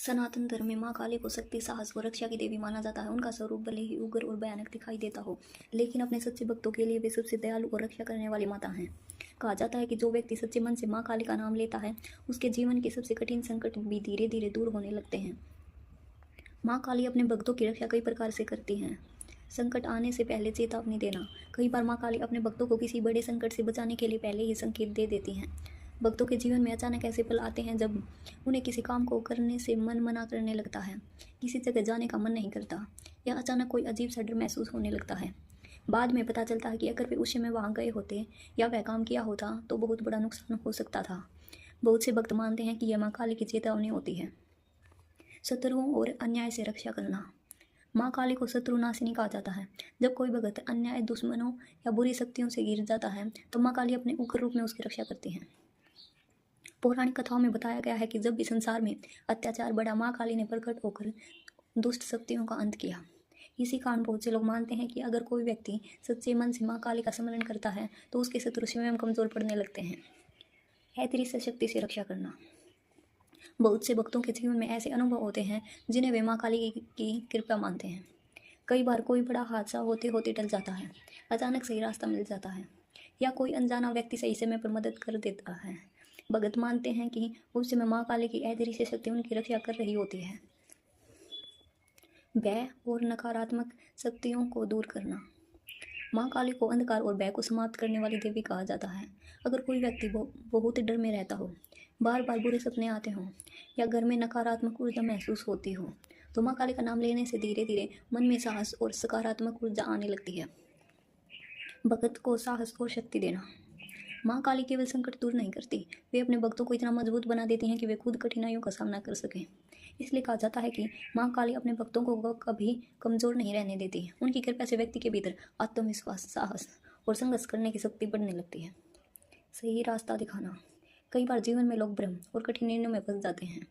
सनातन धर्म में माँ काली को शक्ति, साहस और रक्षा की देवी माना जाता है। उनका स्वरूप भले ही उग्र और भयानक दिखाई देता हो, लेकिन अपने सच्चे भक्तों के लिए वे सबसे दयालु और रक्षा करने वाली माता हैं। कहा जाता है कि जो व्यक्ति सच्चे मन से माँ काली का नाम लेता है, उसके जीवन के सबसे कठिन संकट भी धीरे धीरे दूर होने लगते हैं। माँ काली अपने भक्तों की रक्षा कई प्रकार से करती हैं। संकट आने से पहले चेतावनी देना। कई बार माँ काली अपने भक्तों को किसी बड़े संकट से बचाने के लिए पहले ही संकेत दे देती हैं। भक्तों के जीवन में अचानक ऐसे पल आते हैं जब उन्हें किसी काम को करने से मन मना करने लगता है, किसी जगह जाने का मन नहीं करता, या अचानक कोई अजीब सा डर महसूस होने लगता है। बाद में पता चलता है कि अगर वे उस समय वहाँ गए होते या वह काम किया होता तो बहुत बड़ा नुकसान हो सकता था। बहुत से भक्त मानते हैं कि यह माँ काली की चेतावनी होती है। शत्रुओं और अन्याय से रक्षा करना। माँ काली को शत्रुनाशिनी कहा जाता है। जब कोई भक्त अन्याय, दुश्मनों या बुरी शक्तियों से घिर जाता है तो माँ काली अपने उग्र रूप में उसकी रक्षा करती हैं। पौराणिक कथाओं में बताया गया है कि जब भी संसार में अत्याचार बढ़ा, माँ काली ने प्रकट होकर दुष्ट शक्तियों का अंत किया। इसी कारण बहुत से लोग मानते हैं कि अगर कोई व्यक्ति सच्चे मन से माँ काली का स्मरण करता है तो उसके शत्रु स्वयं कमजोर पड़ने लगते हैं। अतिरिक्त शक्ति से रक्षा करना। बहुत से भक्तों के जीवन में ऐसे अनुभव होते हैं जिन्हें वे माँ काली की कृपा मानते हैं। कई बार कोई बड़ा हादसा होते होते टल जाता है, अचानक सही रास्ता मिल जाता है, या कोई अनजाना व्यक्ति सही समय पर मदद कर देता है। भगत मानते हैं कि उस समय माँ काली की अदृश्य शक्ति उनकी रक्षा कर रही होती है। भय और नकारात्मक शक्तियों को दूर करना। माँ काली को अंधकार और भय को समाप्त करने वाली देवी कहा जाता है। अगर कोई व्यक्ति बहुत डर में रहता हो, बार बार बुरे सपने आते हों, या घर में नकारात्मक ऊर्जा महसूस होती हो, तो माँ काली का नाम लेने से धीरे धीरे मन में साहस और सकारात्मक ऊर्जा आने लगती है। भक्त को साहस और शक्ति देना। माँ काली केवल संकट दूर नहीं करती, वे अपने भक्तों को इतना मजबूत बना देती हैं कि वे खुद कठिनाइयों का सामना कर सकें। इसलिए कहा जाता है कि माँ काली अपने भक्तों को कभी कमजोर नहीं रहने देती। उनकी कृपा से व्यक्ति के भीतर आत्मविश्वास, साहस और संघर्ष करने की शक्ति बढ़ने लगती है। सही रास्ता दिखाना। कई बार जीवन में लोग भ्रम और कठिनाइयों में फंस जाते हैं।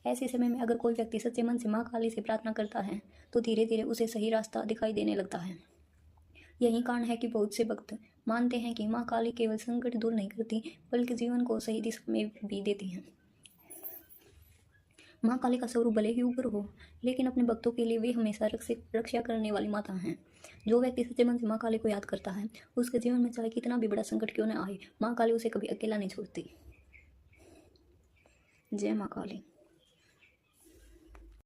ऐसे समय में अगर कोई व्यक्ति सच्चे मन से माँ काली से प्रार्थना करता है तो धीरे धीरे उसे सही रास्ता दिखाई देने लगता है। यही कारण है कि बहुत से भक्त मानते हैं कि माँ काली केवल संकट दूर नहीं करती, बल्कि जीवन को सही दिशा में भी देती हैं। माँ काली का स्वरूप भले ही उग्र हो, लेकिन अपने भक्तों के लिए वे हमेशा रक्षा करने वाली माता हैं। जो व्यक्ति सच्चे मन से माँ काली को याद करता है, उसके जीवन में चाहे कितना भी बड़ा संकट क्यों न आए, माँ काली उसे कभी अकेला नहीं छोड़ती। जय माँ काली।